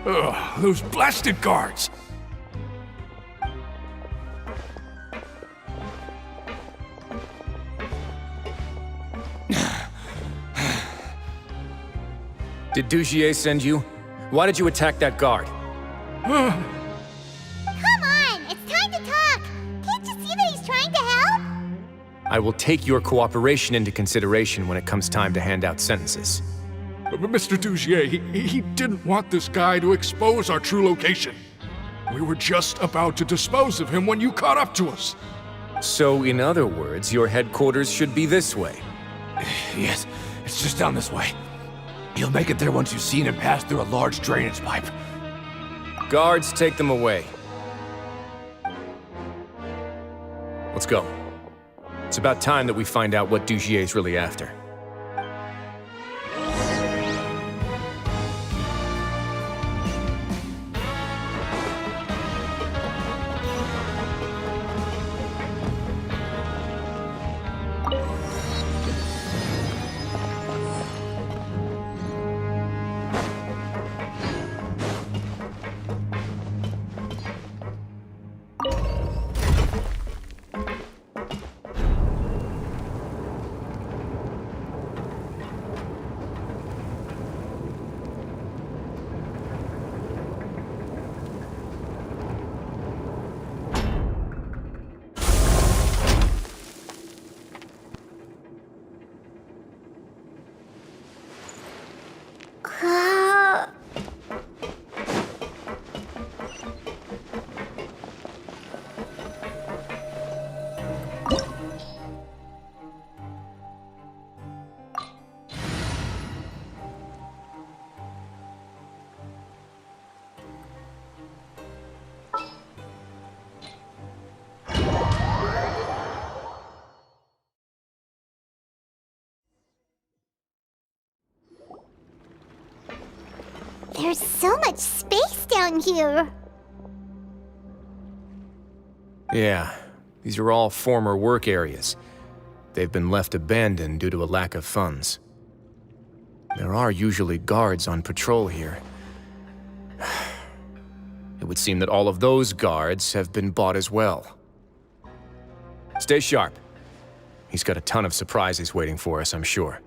Ugh, those blasted guards! Did Dugier send you? Why did you attack that guard? Come on, it's time to talk! Can't you see that he's trying to help? I will take your cooperation into consideration when it comes time to hand out sentences. Mr. Dugier, he didn't want this guy to expose our true location. We were just about to dispose of him when you caught up to us. So, in other words, your headquarters should be this way. Yes, it's just down this way. You'll make it there once you've seen him pass through a large drainage pipe. Guards, take them away. Let's go. It's about time that we find out what Dugier's really after. There's so much space down here. Yeah, these are all former work areas. They've been left abandoned due to a lack of funds. There are usually guards on patrol here. It would seem that all of those guards have been bought as well. Stay sharp. He's got a ton of surprises waiting for us, I'm sure.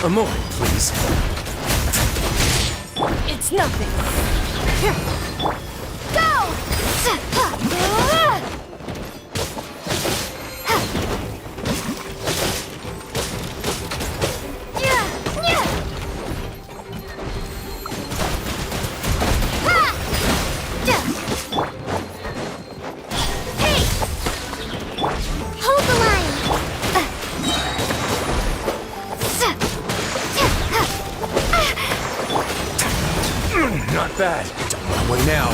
A moment, please. It's nothing. Go! Hey! Hold the line! Not bad. Don't run away now.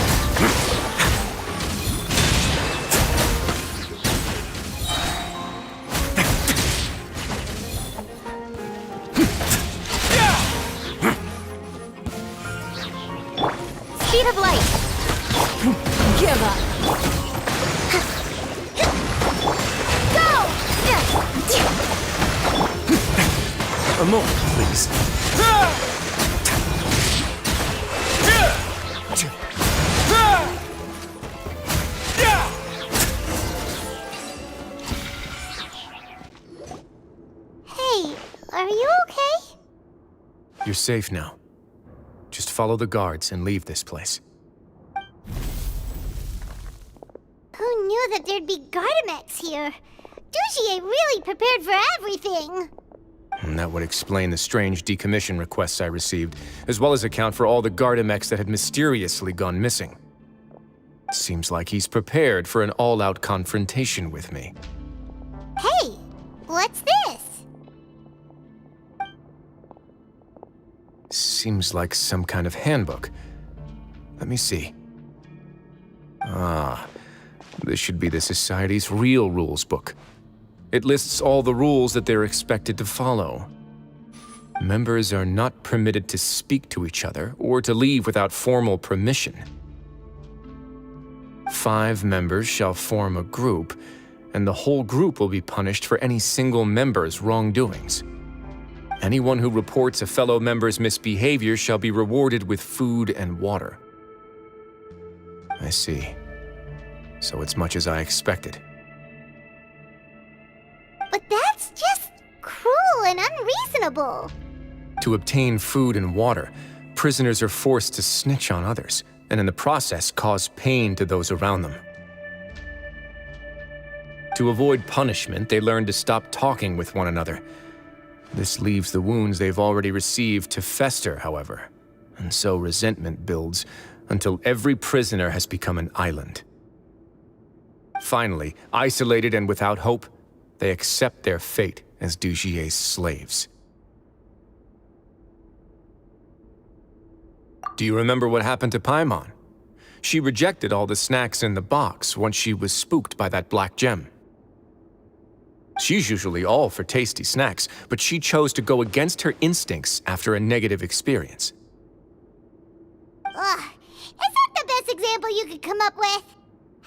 Speed of light! Give up. Go! A moment, please. Hey, are you okay? You're safe now. Just follow the guards and leave this place. Who knew that there'd be Gardamex here? Dugier really prepared for everything! And that would explain the strange decommission requests I received, as well as account for all the Gardamex that had mysteriously gone missing. Seems like he's prepared for an all-out confrontation with me. Hey, what's this? Seems like some kind of handbook. Let me see. Ah, this should be the Society's real rules book. It lists all the rules that they're expected to follow. Members are not permitted to speak to each other or to leave without formal permission. 5 members shall form a group, and the whole group will be punished for any single member's wrongdoings. Anyone who reports a fellow member's misbehavior shall be rewarded with food and water. I see. So it's much as I expected. But that's just cruel and unreasonable. To obtain food and water, prisoners are forced to snitch on others, and in the process cause pain to those around them. To avoid punishment, they learn to stop talking with one another. This leaves the wounds they've already received to fester, however, and so resentment builds until every prisoner has become an island. Finally, isolated and without hope, they accept their fate as Dujie's slaves. Do you remember what happened to Paimon? She rejected all the snacks in the box once she was spooked by that black gem. She's usually all for tasty snacks, but she chose to go against her instincts after a negative experience. Ugh, is that the best example you could come up with?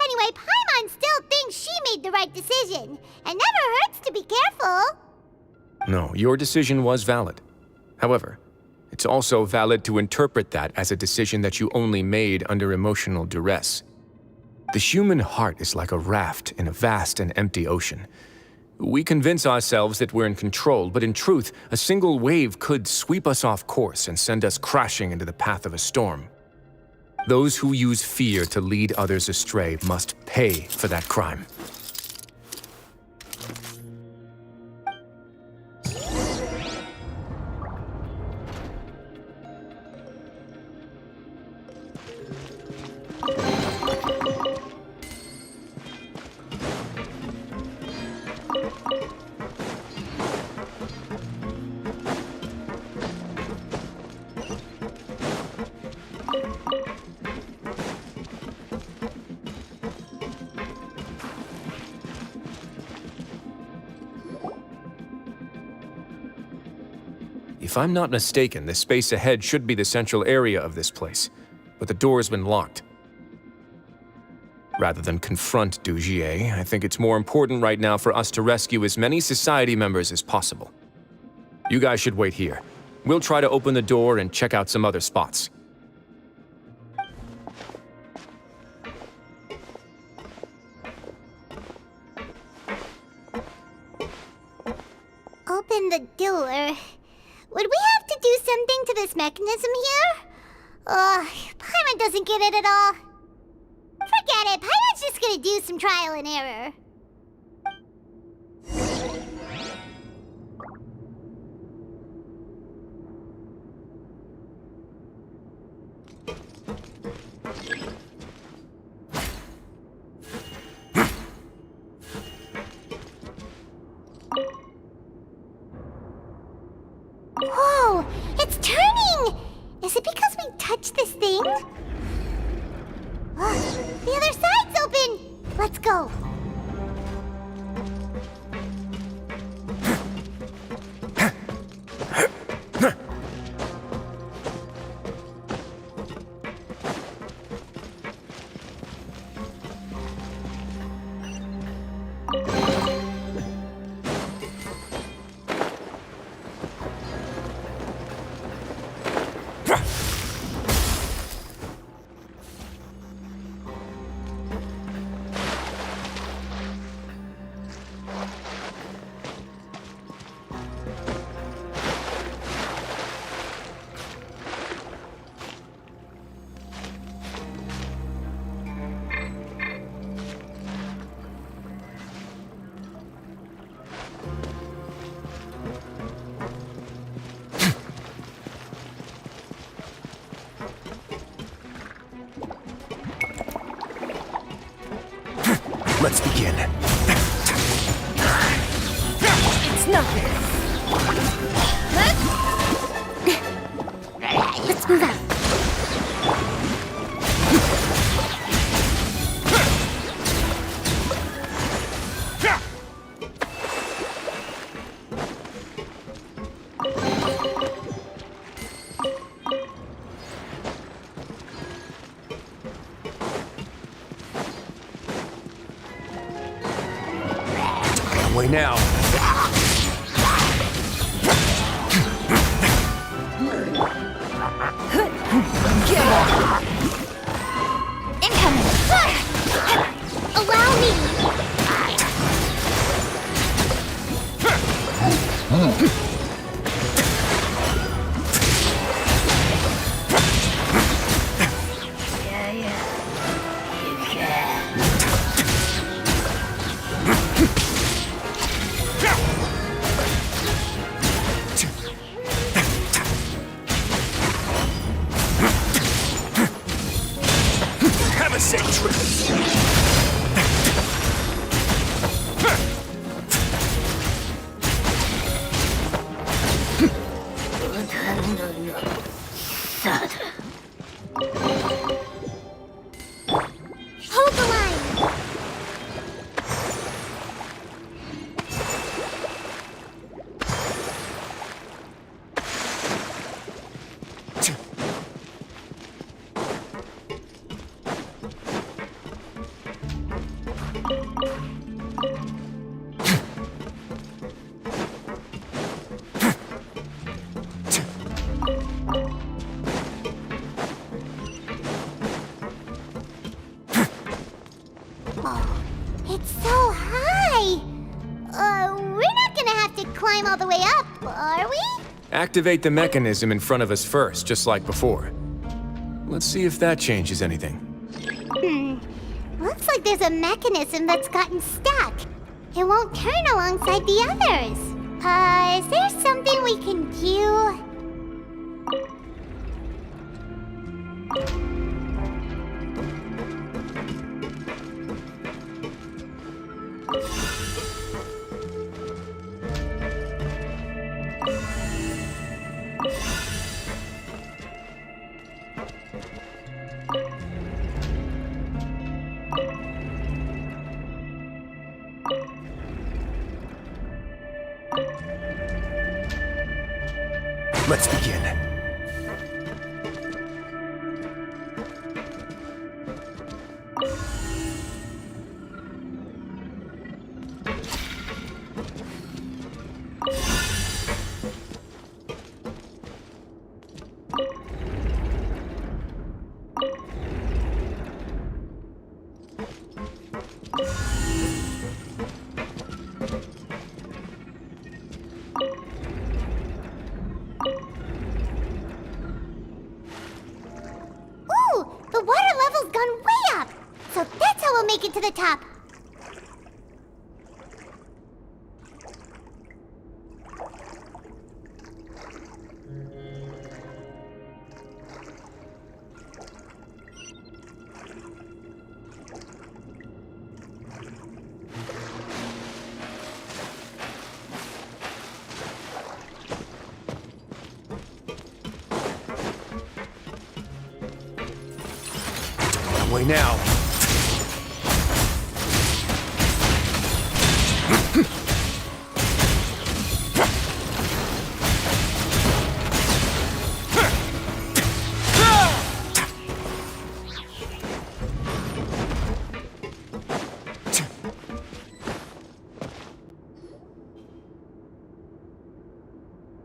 Anyway, Paimon still thinks she made the right decision. It never hurts to be careful. No, your decision was valid. However, it's also valid to interpret that as a decision that you only made under emotional duress. The human heart is like a raft in a vast and empty ocean. We convince ourselves that we're in control, but in truth, a single wave could sweep us off course and send us crashing into the path of a storm. Those who use fear to lead others astray must pay for that crime. If I'm not mistaken, the space ahead should be the central area of this place, but the door's been locked. Rather than confront Dujie, I think it's more important right now for us to rescue as many Society members as possible. You guys should wait here. We'll try to open the door and check out some other spots. Open the door. Would we have to do something to this mechanism here? Paimon doesn't get it at all. Forget it, Paimon's just gonna do some trial and error. Whoa! It's turning! Is it because we touched this thing? The other side's open! Let's go. Let's begin. It's nothing. Move out. Way now. Give up! Incoming! Allow me! Have a safe trip. Hold the line! Oh, it's so high! We're not gonna have to climb all the way up, are we? Activate the mechanism in front of us first, just like before. Let's see if that changes anything. Looks like there's a mechanism that's gotten stuck. It won't turn alongside the others. Is there something we can do? Let's begin. Ooh, the water level's gone way up. So that's how we'll make it to the top. Way now.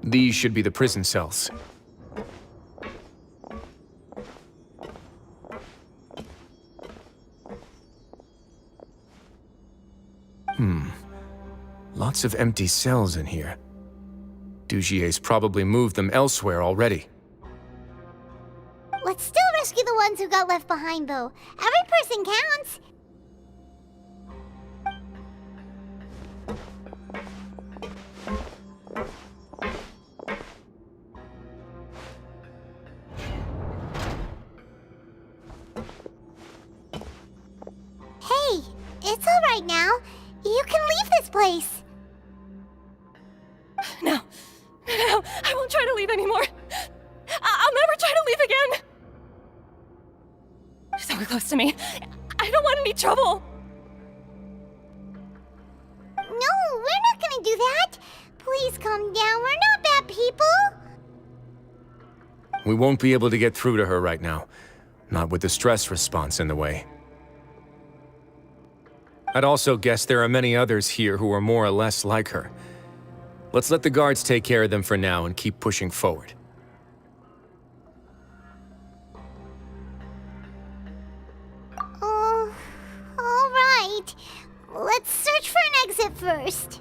These should be the prison cells. Lots of empty cells in here. Dugier's probably moved them elsewhere already. Let's still rescue the ones who got left behind, though. Every person counts. Hey, it's all right now. You can leave this place. No, I won't try to leave anymore. I'll never try to leave close to me. I don't want any trouble. No, we're not gonna do that. Please calm down. We're not bad people. We won't be able to get through to her right now. Not with the stress response in the way. I'd also guess there are many others here who are more or less like her. Let's let the guards take care of them for now and keep pushing forward. All right. Let's search for an exit first.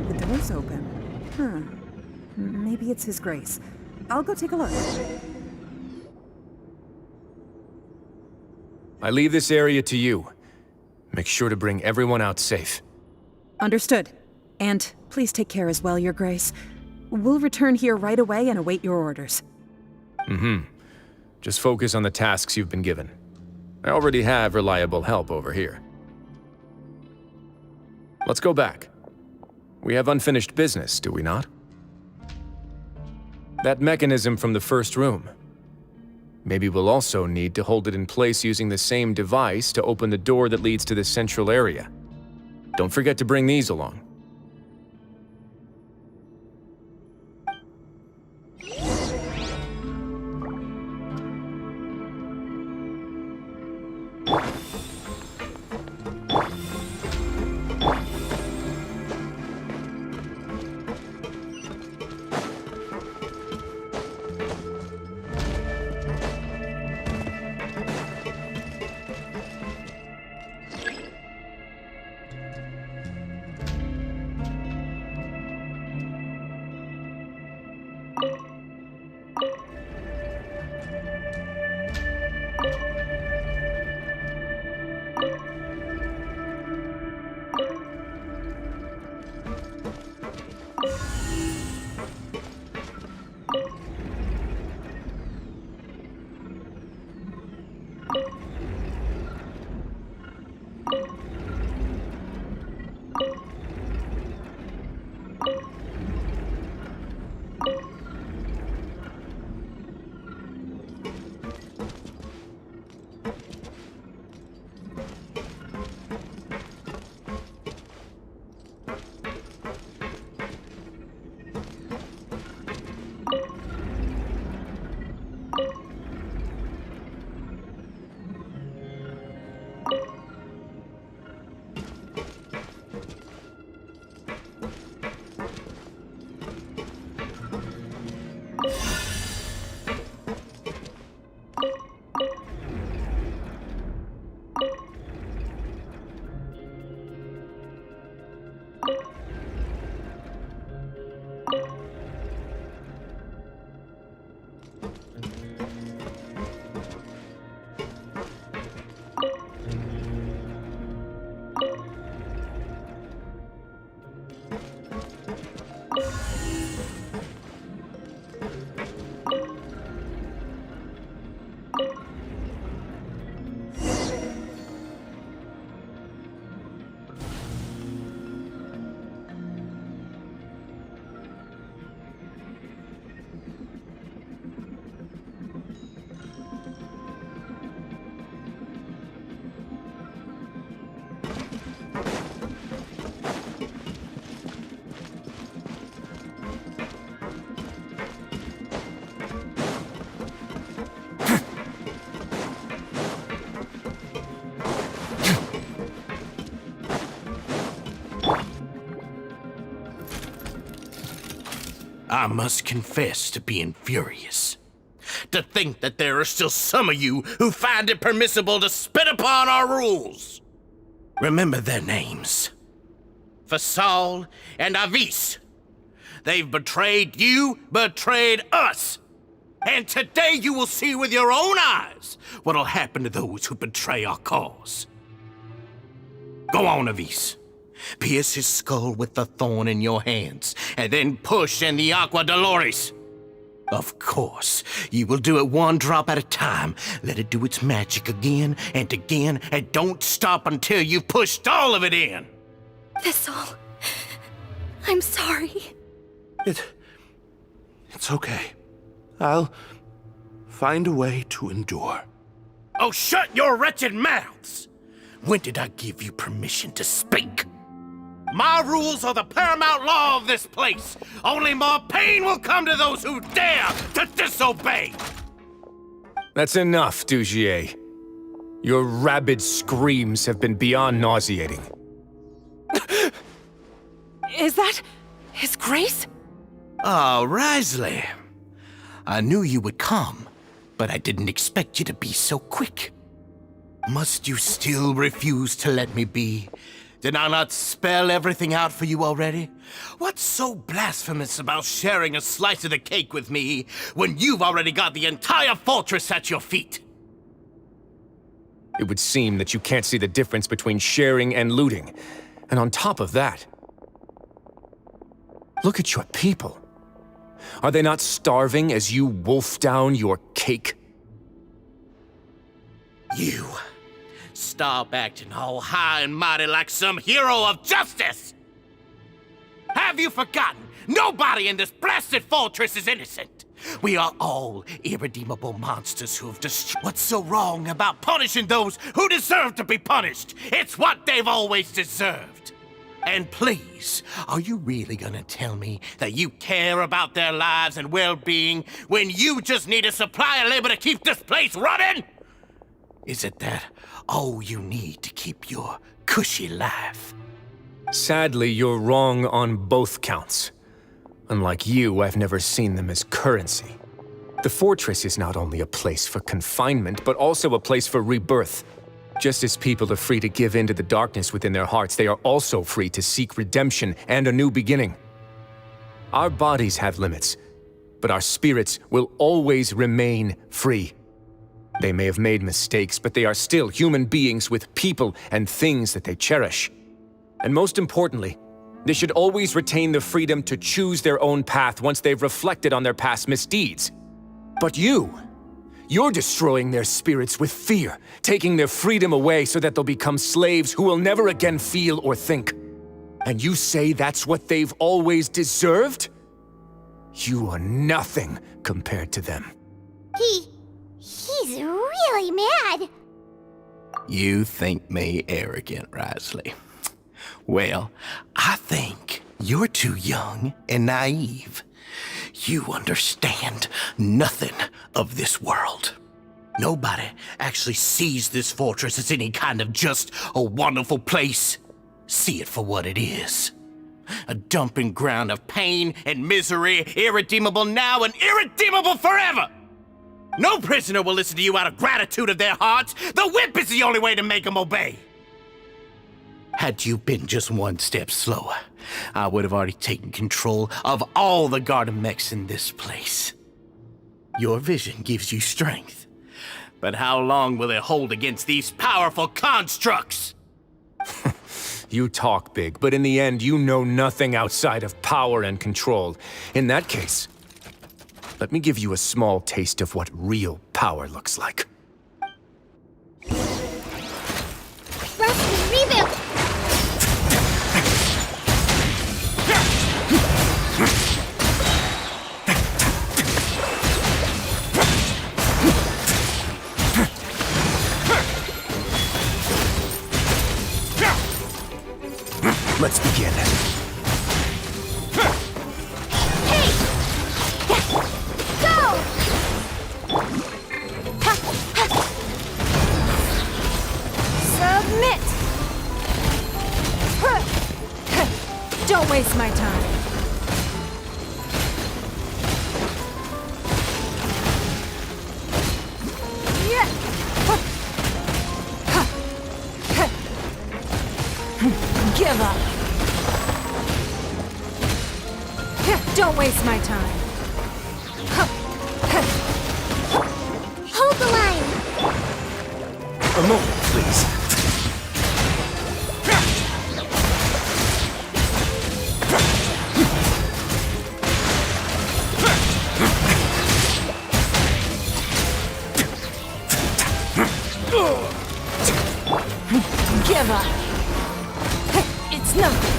The door's open. Maybe it's His Grace. I'll go take a look. I leave this area to you. Make sure to bring everyone out safe. Understood. And please take care as well, Your Grace. We'll return here right away and await your orders. Just focus on the tasks you've been given. I already have reliable help over here. Let's go back. We have unfinished business, do we not? That mechanism from the first room. Maybe we'll also need to hold it in place using the same device to open the door that leads to the central area. Don't forget to bring these along. I must confess to being furious. To think that there are still some of you who find it permissible to spit upon our rules. Remember their names. Fasal and Avis. They've betrayed you, betrayed us. And today you will see with your own eyes what'll happen to those who betray our cause. Go on, Avis. Pierce his skull with the thorn in your hands, and then push in the Aqua Dolores. Of course, you will do it one drop at a time. Let it do its magic again, and don't stop until you've pushed all of it in. Thistle, I'm sorry. It's okay. I'll find a way to endure. Oh, shut your wretched mouths! When did I give you permission to speak? My rules are the paramount law of this place. Only more pain will come to those who dare to disobey. That's enough, Dugier. Your rabid screams have been beyond nauseating. Is that His Grace? Oh, Risley. I knew you would come, but I didn't expect you to be so quick. Must you still refuse to let me be? Did I not spell everything out for you already? What's so blasphemous about sharing a slice of the cake with me when you've already got the entire fortress at your feet? It would seem that you can't see the difference between sharing and looting. And on top of that, look at your people. Are they not starving as you wolf down your cake? You. Stop acting all high and mighty like some hero of justice! Have you forgotten? Nobody in this blasted fortress is innocent! We are all irredeemable monsters who have destroyed. What's so wrong about punishing those who deserve to be punished? It's what they've always deserved. And please, are you really gonna tell me that you care about their lives and well-being when you just need a supply of labor to keep this place running? Is it that all you need to keep your cushy life? Sadly, you're wrong on both counts. Unlike you, I've never seen them as currency. The fortress is not only a place for confinement, but also a place for rebirth. Just as people are free to give in to the darkness within their hearts, they are also free to seek redemption and a new beginning. Our bodies have limits, but our spirits will always remain free. They may have made mistakes, but they are still human beings with people and things that they cherish. And most importantly, they should always retain the freedom to choose their own path once they've reflected on their past misdeeds. But you're destroying their spirits with fear, taking their freedom away so that they'll become slaves who will never again feel or think. And you say that's what they've always deserved? You are nothing compared to them. He's really mad. You think me arrogant, Risley. Well, I think you're too young and naive. You understand nothing of this world. Nobody actually sees this fortress as any kind of just a wonderful place. See it for what it is. A dumping ground of pain and misery, irredeemable now and irredeemable forever. No prisoner will listen to you out of gratitude of their hearts. The whip is the only way to make them obey. Had you been just one step slower, I would have already taken control of all the Garden mechs in this place. Your vision gives you strength. But how long will it hold against these powerful constructs? You talk big, but in the end, you know nothing outside of power and control. In that case, let me give you a small taste of what real power looks like. Rusty, reboot! Let's begin. Hey! Go! Submit! Don't waste my time. Give up. Don't waste my time. Hold the line! A moment, please. Give up. It's nothing.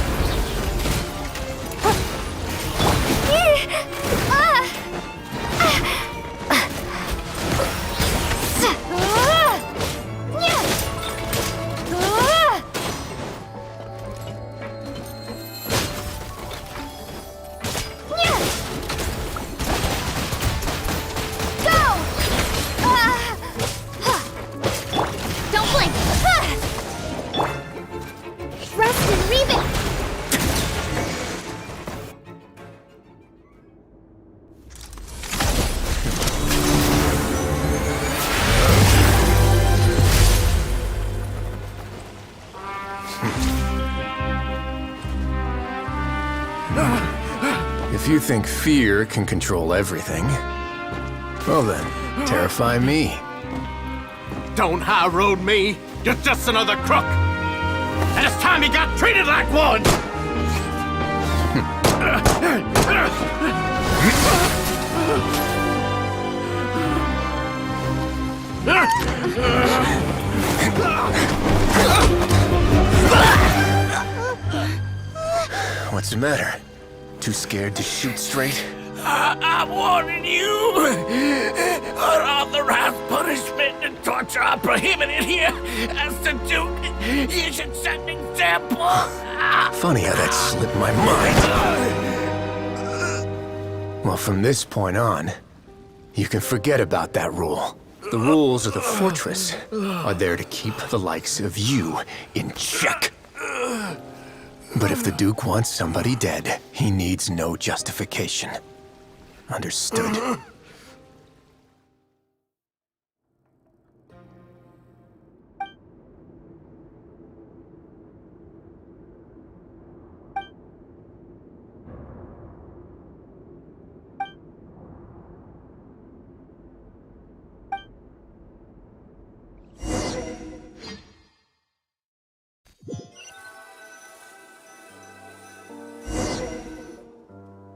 Don't blink! Rest and reboot! If you think fear can control everything, well then, terrify me. Don't high road me. You're just another crook. And it's time you got treated like one. What's the matter? Too scared to shoot straight? I'm warning you. Unauthorized punishment and torture are prohibited here. As the Duke, you should set an example. Funny how that slipped my mind. Well, from this point on, you can forget about that rule. The rules of the fortress are there to keep the likes of you in check. But if the Duke wants somebody dead, he needs no justification. Understood.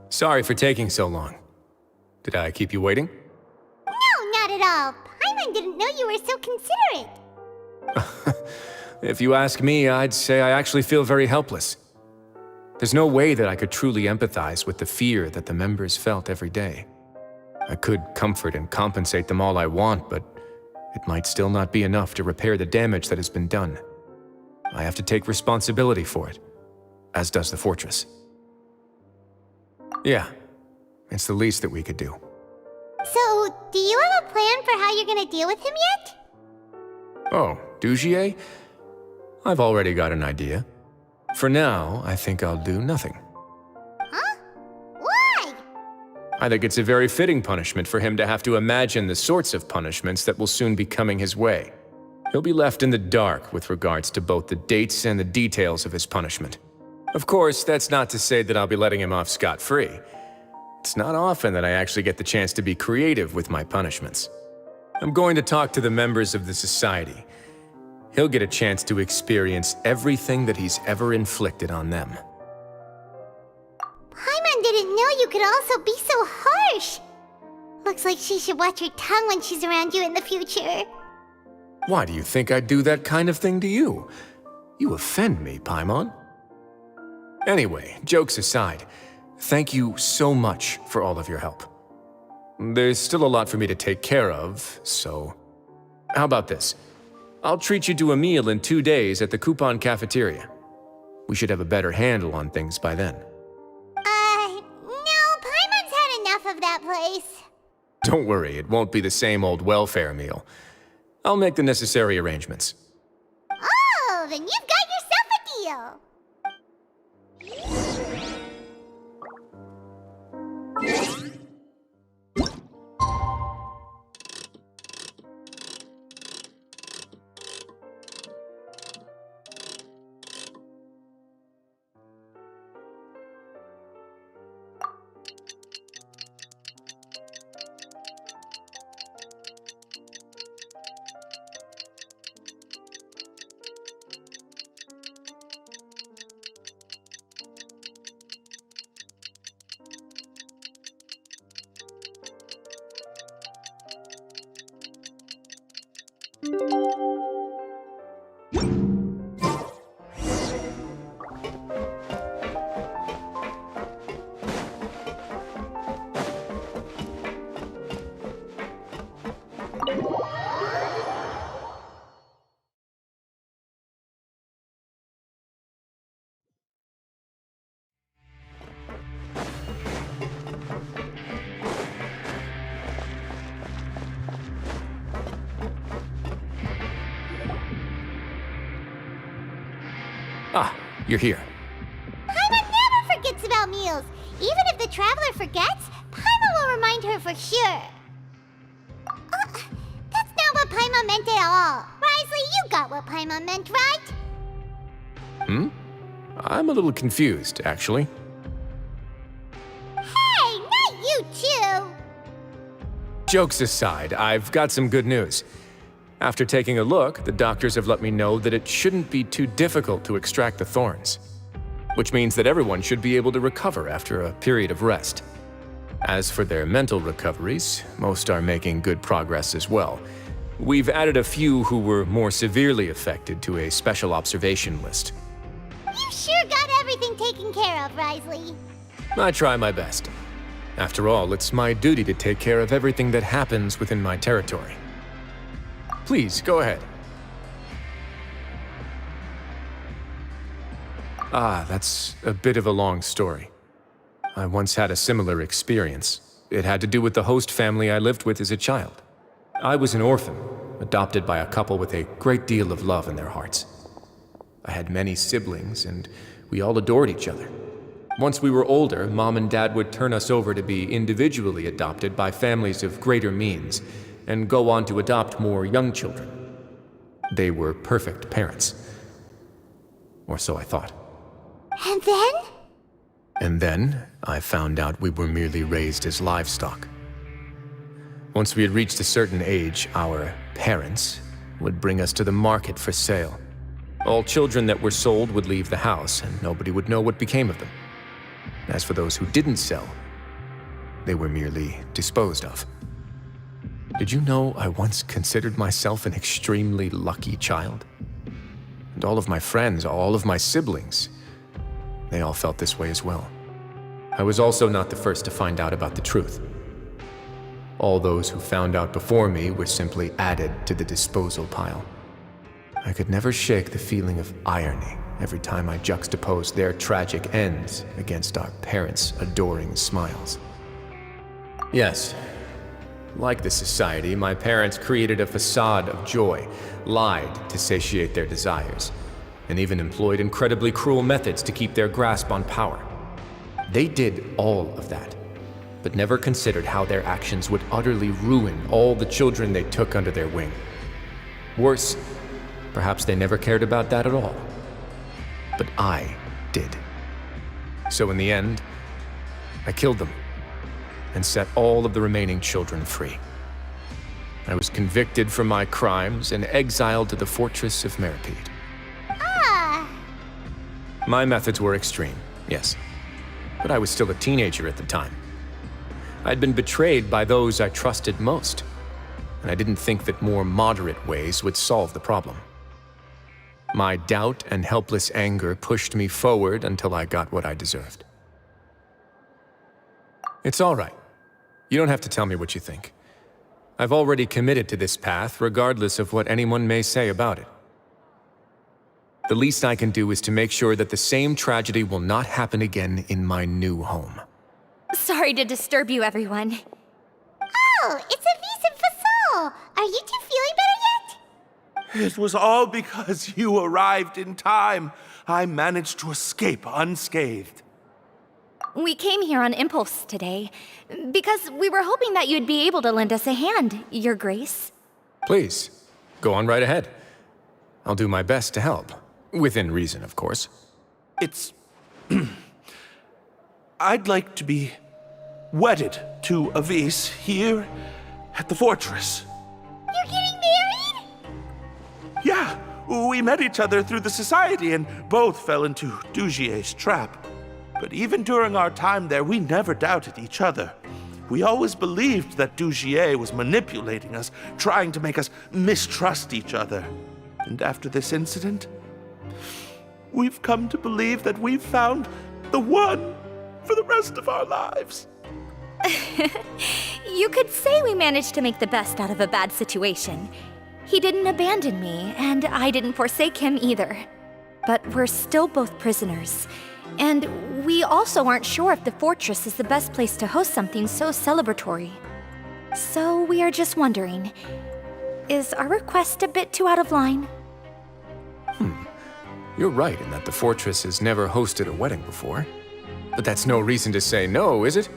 Sorry for taking so long. Did I keep you waiting? No, not at all. Paimon didn't know you were so considerate. If you ask me, I'd say I actually feel very helpless. There's no way that I could truly empathize with the fear that the members felt every day. I could comfort and compensate them all I want, but it might still not be enough to repair the damage that has been done. I have to take responsibility for it, as does the fortress. Yeah, it's the least that we could do. So, do you have a plan for how you're gonna deal with him yet? Oh, Dugier? I've already got an idea. For now, I think I'll do nothing. Huh? Why? I think it's a very fitting punishment for him to have to imagine the sorts of punishments that will soon be coming his way. He'll be left in the dark with regards to both the dates and the details of his punishment. Of course, that's not to say that I'll be letting him off scot-free. It's not often that I actually get the chance to be creative with my punishments. I'm going to talk to the members of the society. He'll get a chance to experience everything that he's ever inflicted on them. Paimon didn't know you could also be so harsh. Looks like she should watch her tongue when she's around you in the future. Why do you think I'd do that kind of thing to you? You offend me, Paimon. Anyway, jokes aside, thank you so much for all of your help. There's still a lot for me to take care of, so... How about this? I'll treat you to a meal in 2 days at the Coupon Cafeteria. We should have a better handle on things by then. No, Paimon's had enough of that place. Don't worry, it won't be the same old welfare meal. I'll make the necessary arrangements. Oh, then you've got yourself a deal. you're here. Paimon never forgets about meals. Even if the traveler forgets, Paimon will remind her for sure. That's not what Paimon meant at all. Risley, you got what Paimon meant, right? I'm a little confused, actually. Hey, not you too! Jokes aside, I've got some good news. After taking a look, the doctors have let me know that it shouldn't be too difficult to extract the thorns, which means that everyone should be able to recover after a period of rest. As for their mental recoveries, most are making good progress as well. We've added a few who were more severely affected to a special observation list. You sure got everything taken care of, Risley. I try my best. After all, it's my duty to take care of everything that happens within my territory. Please, go ahead. That's a bit of a long story. I once had a similar experience. It had to do with the host family I lived with as a child. I was an orphan, adopted by a couple with a great deal of love in their hearts. I had many siblings, and we all adored each other. Once we were older, Mom and Dad would turn us over to be individually adopted by families of greater means, and go on to adopt more young children. They were perfect parents. Or so I thought. And then? And then, I found out we were merely raised as livestock. Once we had reached a certain age, our parents would bring us to the market for sale. All children that were sold would leave the house, and nobody would know what became of them. As for those who didn't sell, they were merely disposed of. Did you know I once considered myself an extremely lucky child? And all of my friends, all of my siblings, they all felt this way as well. I was also not the first to find out about the truth. All those who found out before me were simply added to the disposal pile. I could never shake the feeling of irony every time I juxtaposed their tragic ends against our parents' adoring smiles. Yes, like the society, my parents created a facade of joy, lied to satiate their desires, and even employed incredibly cruel methods to keep their grasp on power. They did all of that, but never considered how their actions would utterly ruin all the children they took under their wing. Worse, perhaps they never cared about that at all. But I did. So in the end, I killed them and set all of the remaining children free. I was convicted for my crimes and exiled to the fortress of Meripede. My methods were extreme, yes, but I was still a teenager at the time. I'd been betrayed by those I trusted most, and I didn't think that more moderate ways would solve the problem. My doubt and helpless anger pushed me forward until I got what I deserved. It's all right. You don't have to tell me what you think. I've already committed to this path, regardless of what anyone may say about it. The least I can do is to make sure that the same tragedy will not happen again in my new home. Sorry to disturb you, everyone. Oh, it's Avis and Fasol. Are you two feeling better yet? It was all because you arrived in time. I managed to escape unscathed. We came here on impulse today, because we were hoping that you'd be able to lend us a hand, Your Grace. Please, go on right ahead. I'll do my best to help. Within reason, of course. It's... I'd like to be wedded to Avis here at the fortress. You're getting married? Yeah, we met each other through the society and both fell into Dugier's trap. But even during our time there, we never doubted each other. We always believed that Dugier was manipulating us, trying to make us mistrust each other. And after this incident, we've come to believe that we've found the one for the rest of our lives. You could say we managed to make the best out of a bad situation. He didn't abandon me, and I didn't forsake him either. But we're still both prisoners. And we also aren't sure if the fortress is the best place to host something so celebratory. So we are just wondering, is our request a bit too out of line? You're right in that the fortress has never hosted a wedding before. But that's no reason to say no, is it?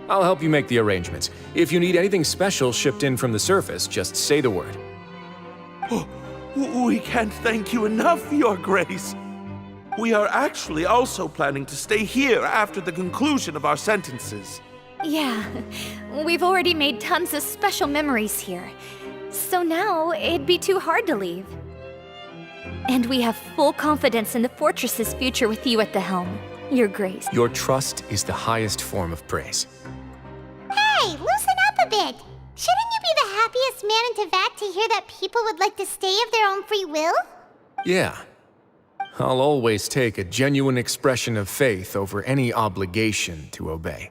I'll help you make the arrangements. If you need anything special shipped in from the surface, just say the word. We can't thank you enough, Your Grace. We are actually also planning to stay here after the conclusion of our sentences. Yeah, we've already made tons of special memories here. So now it'd be too hard to leave. And we have full confidence in the fortress's future with you at the helm, Your Grace. Your trust is the highest form of praise. Hey, loosen up a bit. Shouldn't you be the happiest man in Teyvat to hear that people would like to stay of their own free will? Yeah. I'll always take a genuine expression of faith over any obligation to obey.